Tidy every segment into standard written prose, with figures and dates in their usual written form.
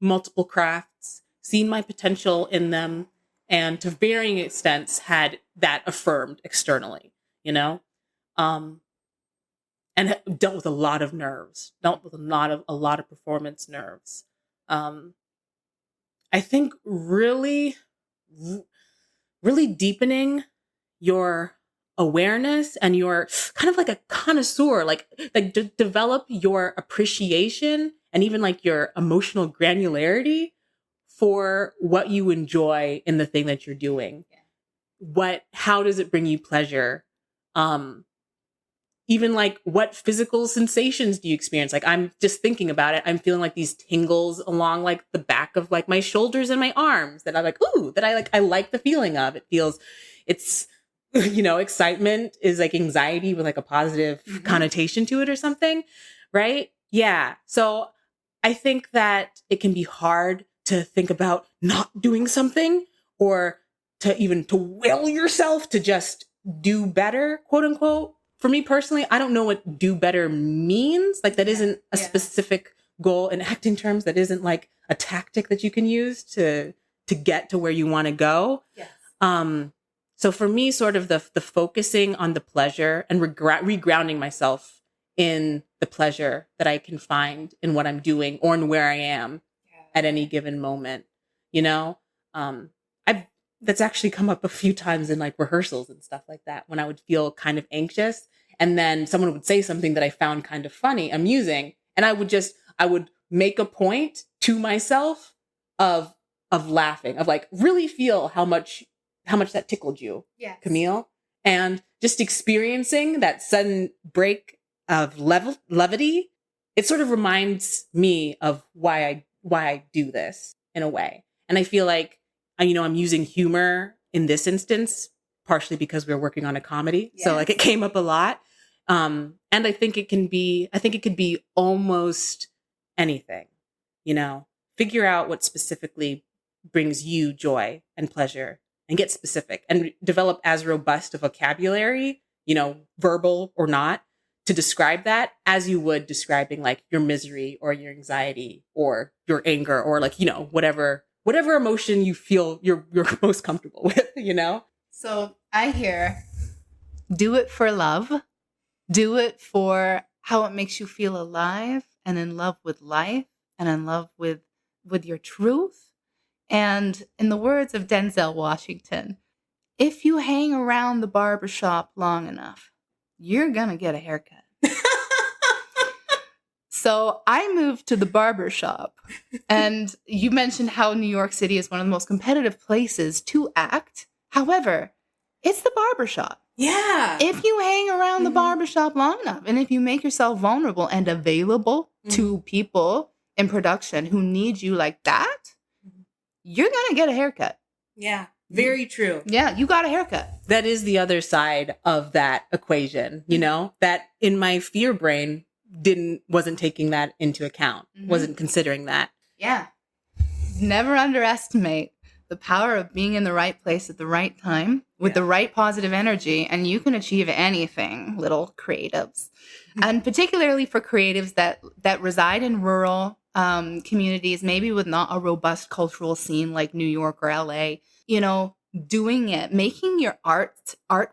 multiple crafts, seen my potential in them, and to varying extents had that affirmed externally, you know? And dealt with a lot of nerves, dealt with a lot of performance nerves. I think really deepening your awareness and your kind of like a connoisseur, like develop your appreciation and even like your emotional granularity for what you enjoy in the thing that you're doing. How does it bring you pleasure? Even like what physical sensations do you experience? Like I'm just thinking about it. I'm feeling like these tingles along like the back of like my shoulders and my arms that I'm like, ooh, that I like the feeling of. It's, excitement is like anxiety with like a positive connotation to it or something. Right. Yeah. So I think that it can be hard to think about not doing something or to will yourself to just do better, quote unquote. For me personally, I don't know what do better means. Like that isn't a specific goal in acting terms. That isn't like a tactic that you can use to get to where you want to go. Yes. So for me, sort of the focusing on the pleasure and regrounding myself in the pleasure that I can find in what I'm doing or in where I am at any given moment, that's actually come up a few times in like rehearsals and stuff like that when I would feel kind of anxious and then someone would say something that I found kind of funny, amusing. And I would make a point to myself of laughing, of like really feel how much that tickled you, Camille, and just experiencing that sudden break of levity. It sort of reminds me of why I do this in a way. And I feel like, I'm using humor in this instance, partially because we're working on a comedy. Yes. So like it came up a lot. And I think it could be almost anything, figure out what specifically brings you joy and pleasure and get specific and develop as robust a vocabulary, verbal or not, to describe that as you would describing like your misery or your anxiety or your anger or like, whatever emotion you feel you're most comfortable with, So I hear, do it for love. Do it for how it makes you feel alive and in love with life and in love with your truth. And in the words of Denzel Washington, if you hang around the barber shop long enough, you're going to get a haircut. So I moved to the barber shop, and you mentioned how New York City is one of the most competitive places to act. However, it's the barber shop. Yeah. If you hang around the barber shop long enough, and if you make yourself vulnerable and available to people in production who need you like that, you're going to get a haircut. Yeah. Very true. Yeah, you got a haircut. That is the other side of that equation, that in my fear brain wasn't taking that into account, wasn't considering that. Yeah. Never underestimate the power of being in the right place at the right time with the right positive energy, and you can achieve anything, little creatives. And particularly for creatives that reside in rural communities, maybe with not a robust cultural scene like New York or LA, doing it, making your art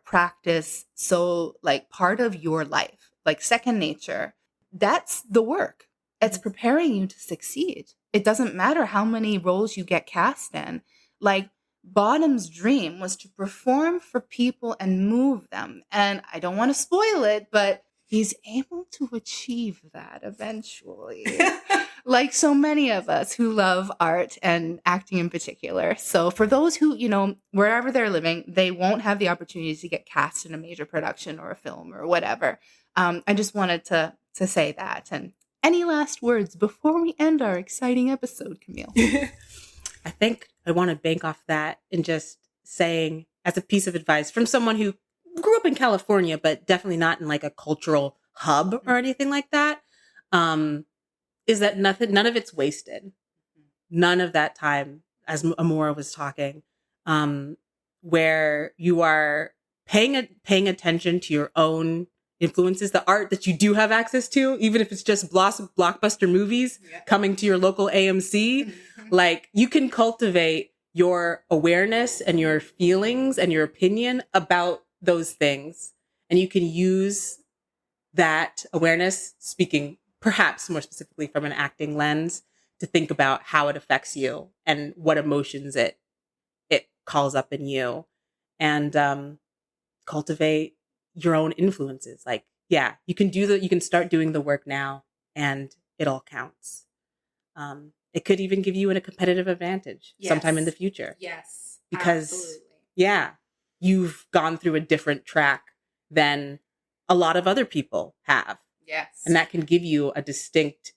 practice so like part of your life, like second nature. That's the work. It's preparing you to succeed. It doesn't matter how many roles you get cast in. Like Bottom's dream was to perform for people and move them. And I don't want to spoil it, but he's able to achieve that eventually. Like so many of us who love art and acting in particular. So for those who, wherever they're living, they won't have the opportunity to get cast in a major production or a film or whatever. I just wanted to say that. And any last words before we end our exciting episode, Camille? I think I want to bank off that and just saying, as a piece of advice from someone who grew up in California, but definitely not in like a cultural hub or anything like that, is that none of it's wasted. None of that time, as Amora was talking, where you are paying attention to your own influences, the art that you do have access to, even if it's just blockbuster movies coming to your local AMC, like you can cultivate your awareness and your feelings and your opinion about those things. And you can use that awareness, speaking perhaps more specifically from an acting lens, to think about how it affects you and what emotions it calls up in you, and cultivate your own influences. Like, yeah, you can start doing the work now, and it all counts. It could even give you a competitive advantage sometime in the future. Yes. Because, absolutely. yeah, you've gone through a different track than a lot of other people have. Yes. And that can give you a distinct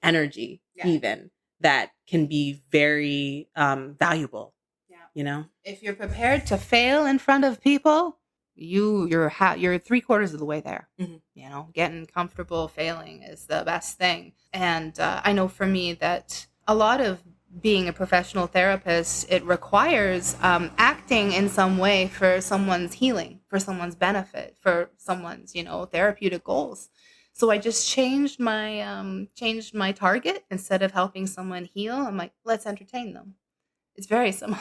energy, even, that can be very valuable. Yeah. You know? If you're prepared to fail in front of people, you're 3/4 of the way there. Mm-hmm. You know, getting comfortable failing is the best thing. And I know for me that a lot of being a professional therapist, it requires acting in some way for someone's healing, for someone's benefit, for someone's, therapeutic goals. So I just changed my target. Instead of helping someone heal, I'm like, let's entertain them. It's very similar.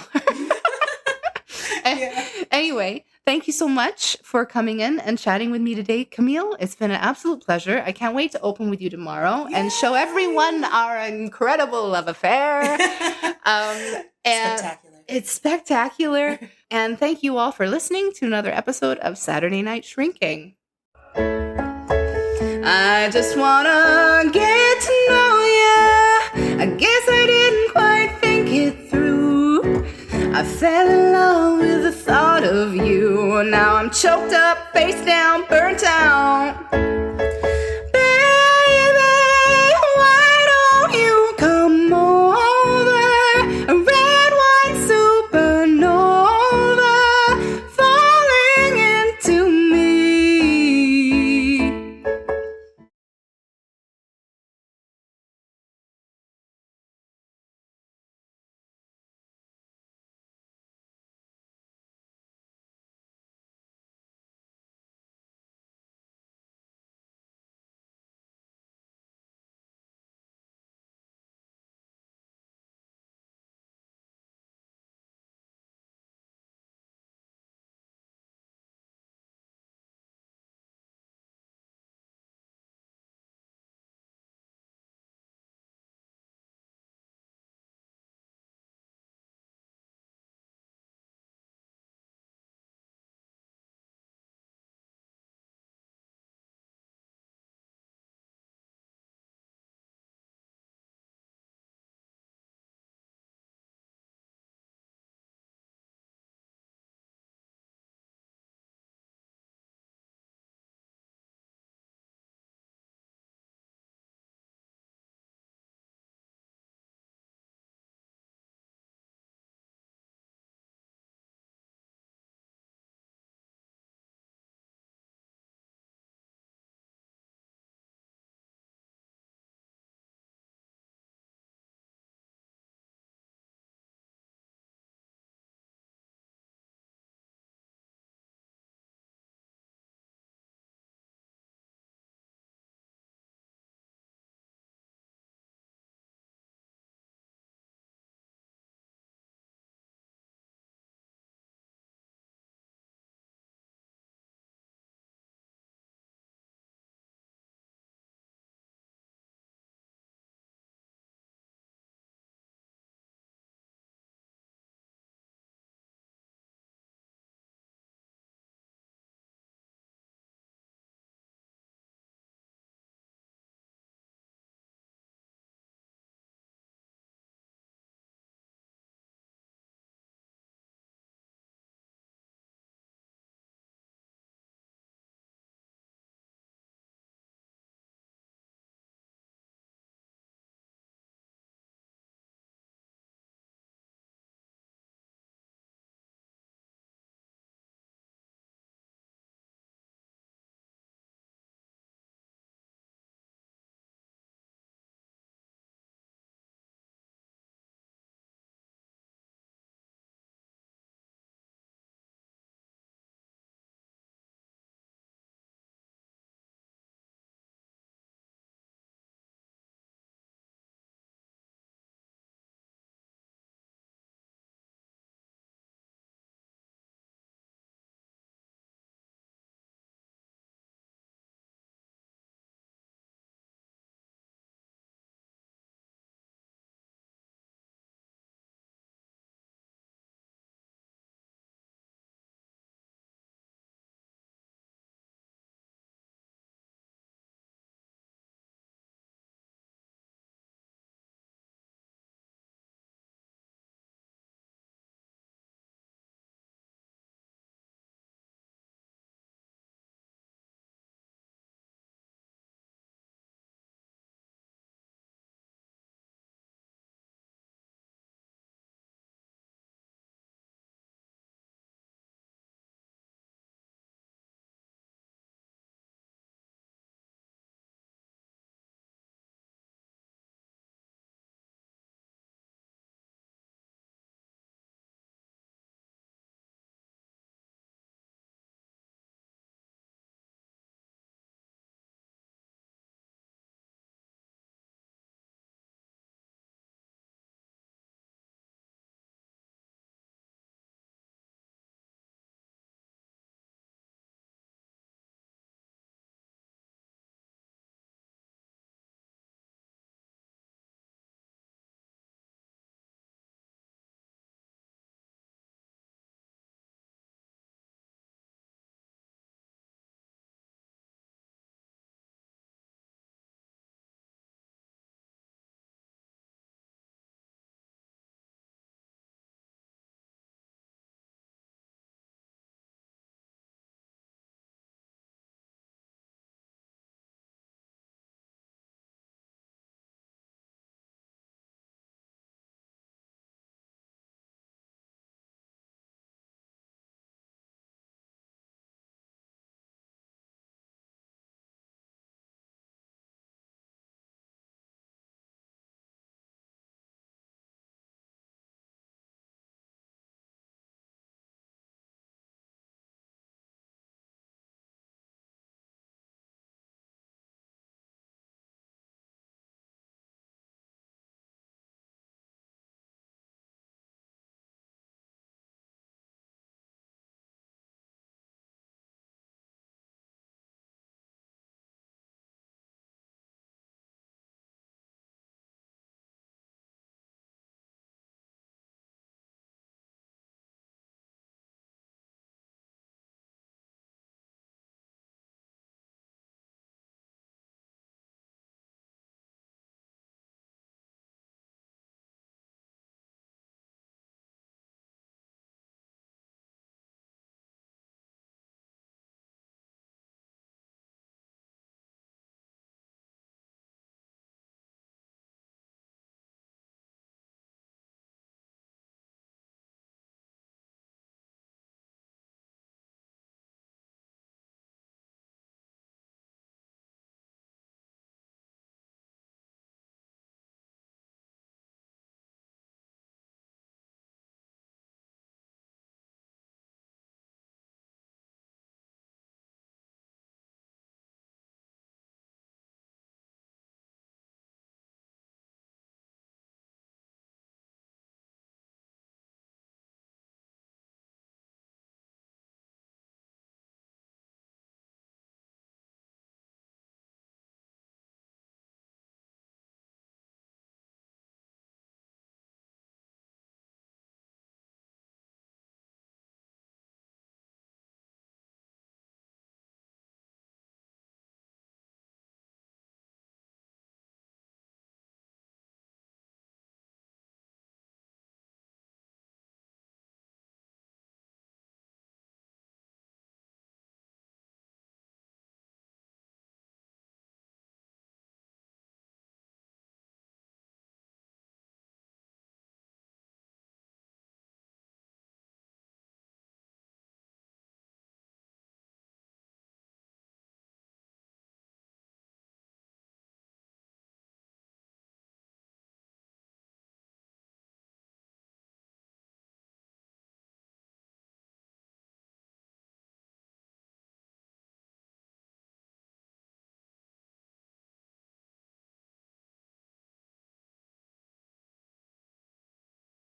Anyway, thank you so much for coming in and chatting with me today, Camille. It's been an absolute pleasure. I can't wait to open with you tomorrow and show everyone our incredible love affair. Spectacular. It's spectacular. And thank you all for listening to another episode of Saturday Night Shrinking. I just wanna get to know ya. I guess I didn't quite think it through. I fell in love with the thought of you. Now I'm choked up, face down, burnt out.